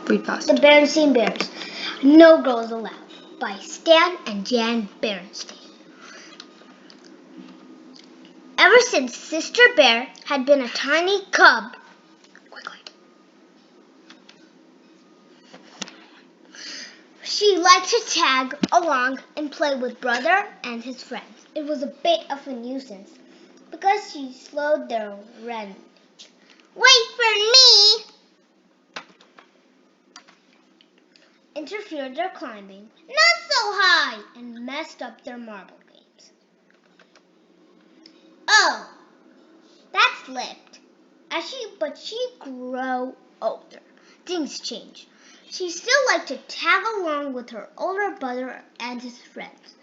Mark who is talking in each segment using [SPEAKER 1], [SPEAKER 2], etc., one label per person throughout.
[SPEAKER 1] Read fast.
[SPEAKER 2] The Berenstain Bears. No Girls Allowed by Stan and Jan Berenstain. Ever since Sister Bear had been a tiny cub, she liked to tag along and play with Brother and his friends. It was a bit of a nuisance because she slowed their run. Wait for me! Interfered their climbing, not so high, and messed up their marble games. Oh, that slipped. But she grew older. Things changed. She still liked to tag along with her older brother and his friends.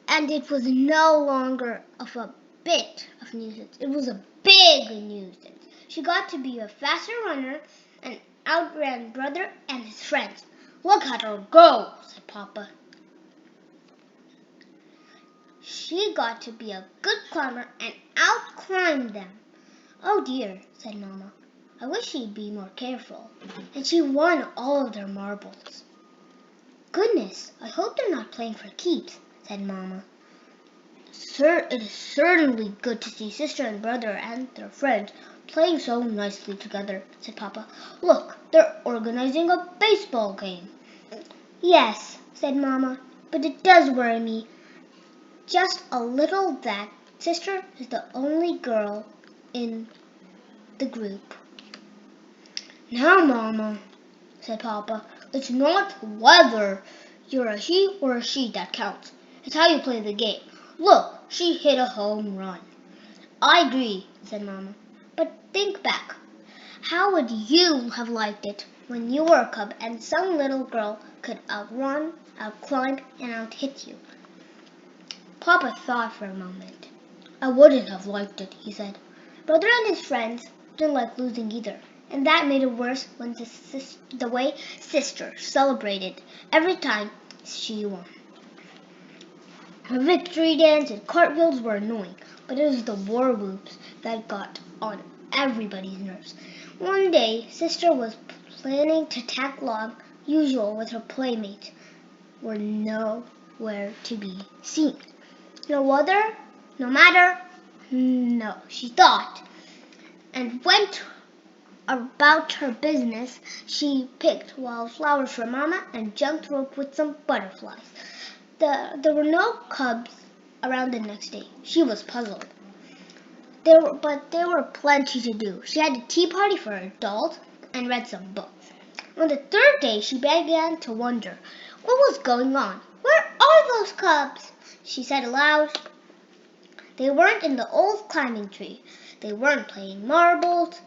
[SPEAKER 2] And it was no longer of a bit of nuisance. It was a big nuisance. She got to be a faster runner and outran Brother and his friends. Look at her go, said Papa. She got to be a good climber and outclimb them. Oh dear, said Mama. I wish she'd be more careful. And she won all of their marbles. Goodness, I hope they're not playing for keeps, said Mama. It is certainly good to see Sister and Brother and their friends playing so nicely together, said Papa. Look, they're organizing a baseball game. Yes, said Mama, but it does worry me just a little that Sister is the only girl in the group. Now, Mama, said Papa, it's not whether you're a he or a she that counts. It's how you play the game. Look, she hit a home run. I agree, said Mama, but think back. How would you have liked it when you were a cub and some little girl could outrun, outclimb, and outhit you? Papa thought for a moment. I wouldn't have liked it, he said. Brother and his friends didn't like losing either, and that made it worse when the way Sister celebrated every time she won. Her victory dance and cartwheels were annoying, but it was the war whoops that got on everybody's nerves. One day, Sister was planning to tag along usual with her playmates were nowhere to be seen. No, she thought, and went about her business. She picked wild flowers for Mama and jumped rope with some butterflies. There were no cubs around the next day. She was puzzled. There were plenty to do. She had a tea party for adults and read some books. On the third day, she began to wonder what was going on. Where are those cubs? She said aloud. They weren't in the old climbing tree. They weren't playing marbles.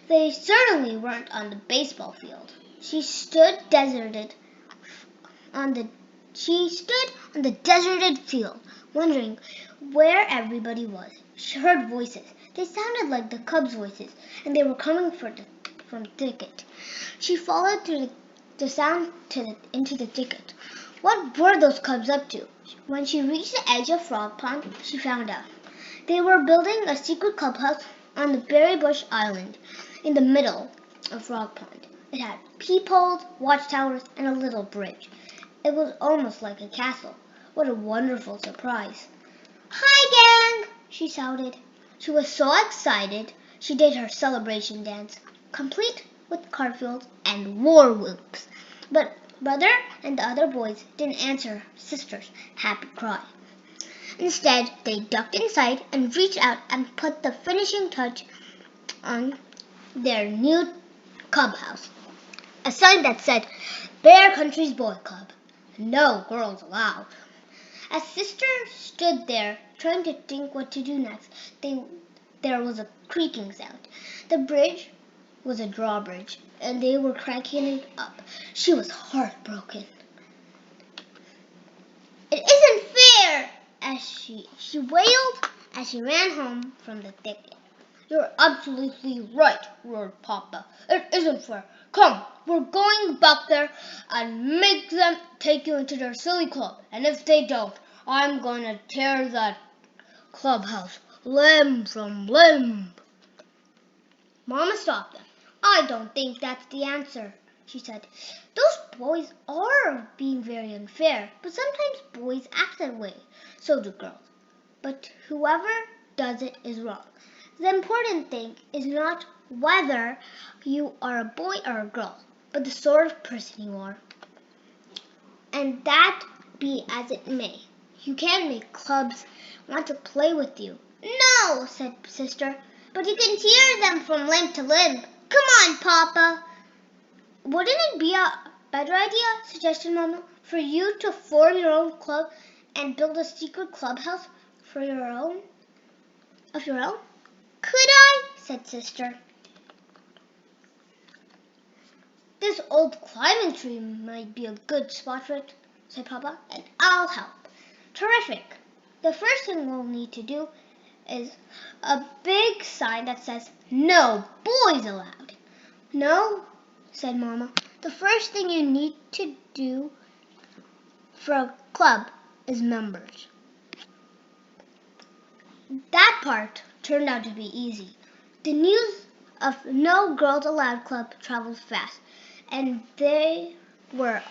[SPEAKER 2] They certainly weren't on the baseball field. She stood on the deserted field, wondering where everybody was. She heard voices. They sounded like the cubs' voices, and they were coming from the thicket. She followed through the sound into the thicket. What were those cubs up to? When she reached the edge of Frog Pond, she found out. They were building a secret clubhouse on the berry bush island in the middle of Frog Pond. It had peepholes, watchtowers, and a little bridge. It was almost like a castle. What a wonderful surprise. Hi, gang, she shouted. She was so excited, she did her celebration dance, complete with cartwheels and war whoops. But Brother and the other boys didn't answer Sister's happy cry. Instead, they ducked inside and reached out and put the finishing touch on their new clubhouse. A sign that said, Bear Country's Boy Club. No girls allowed. As Sister stood there, trying to think what to do next, there was a creaking sound. The bridge was a drawbridge, and they were cracking it up. She was heartbroken. It isn't fair, as she wailed as she ran home from the thicket. You're absolutely right, roared Papa. It isn't fair. Come, we're going back there and make them take you into their silly club. And if they don't, I'm going to tear that clubhouse limb from limb. Mama stopped them. I don't think that's the answer, she said. Those boys are being very unfair, but sometimes boys act that way. So do girls. But whoever does it is wrong. The important thing is not whether you are a boy or a girl, but the sort of person you are. And that be as it may, you can make clubs want to play with you. No, said Sister, but you can tear them from limb to limb. Come on, Papa. Wouldn't it be a better idea, suggested Mama, for you to form your own club and build a secret clubhouse of your own? Could I? Said Sister. This old climbing tree might be a good spot for it, said Papa, and I'll help. Terrific. The first thing we'll need to do is a big sign that says, "No boys allowed." No, said Mama. The first thing you need to do for a club is members. That part turned out to be easy. The news of No Girls Allowed Club traveled fast, and there were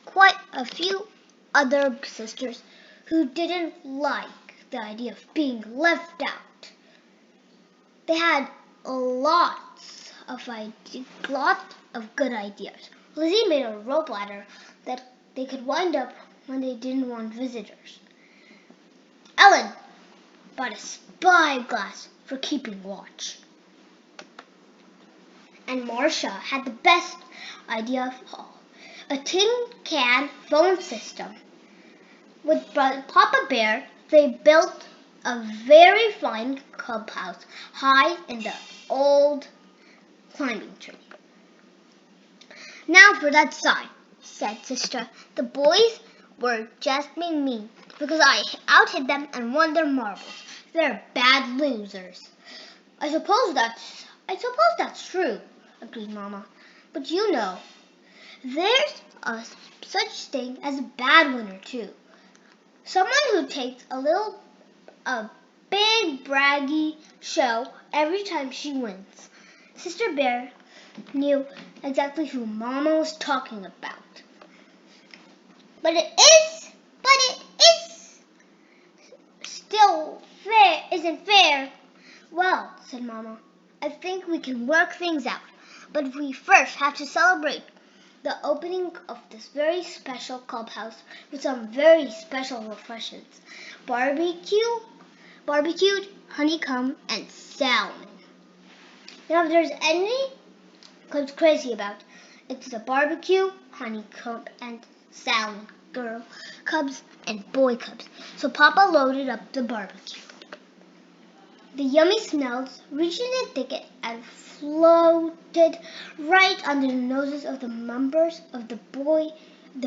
[SPEAKER 2] quite a few other sisters who didn't like the idea of being left out. They had lots of good ideas. Lizzie made a rope ladder that they could wind up when they didn't want visitors. Ellen bought a spyglass for keeping watch. And Marcia had the best idea of all, a tin can phone system. With Papa Bear, they built a very fine clubhouse high in the old climbing tree. Now for that sign, said Sister. The boys were just being mean because I outhit them and won their marbles. They're bad losers. I suppose that's true, agreed Mama. But you know, there's such thing as a bad winner too. Someone who takes a big braggy show every time she wins. Sister Bear knew exactly who Mama was talking about. But it still isn't fair. Well, said Mama, I think we can work things out. But we first have to celebrate the opening of this very special clubhouse with some very special refreshments. Barbecued honeycomb and salmon. Now if there's any club's crazy about, it's the barbecue, honeycomb, and salmon girl cubs and boy cubs. So Papa loaded up the barbecue. The yummy smells reached in the thicket and floated right under the noses of the members of the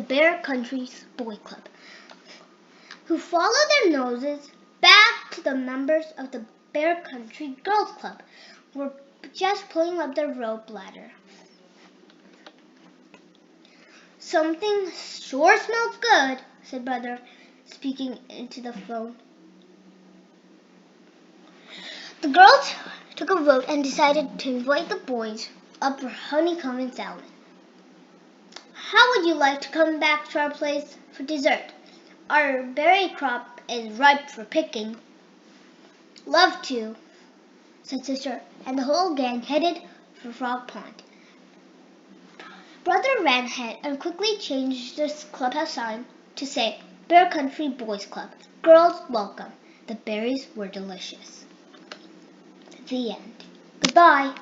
[SPEAKER 2] Bear Country's Boy Club, who followed their noses back to the members of the Bear Country Girls Club, who were just pulling up their rope ladder. Something sure smells good, said Brother, speaking into the phone. The girls took a vote and decided to invite the boys up for honeycomb and salmon. How would you like to come back to our place for dessert? Our berry crop is ripe for picking. Love to, said Sister, and the whole gang headed for Frog Pond. Brother ran ahead and quickly changed the clubhouse sign to say, Bear Country Boys Club. Girls welcome. The berries were delicious. The end. Goodbye.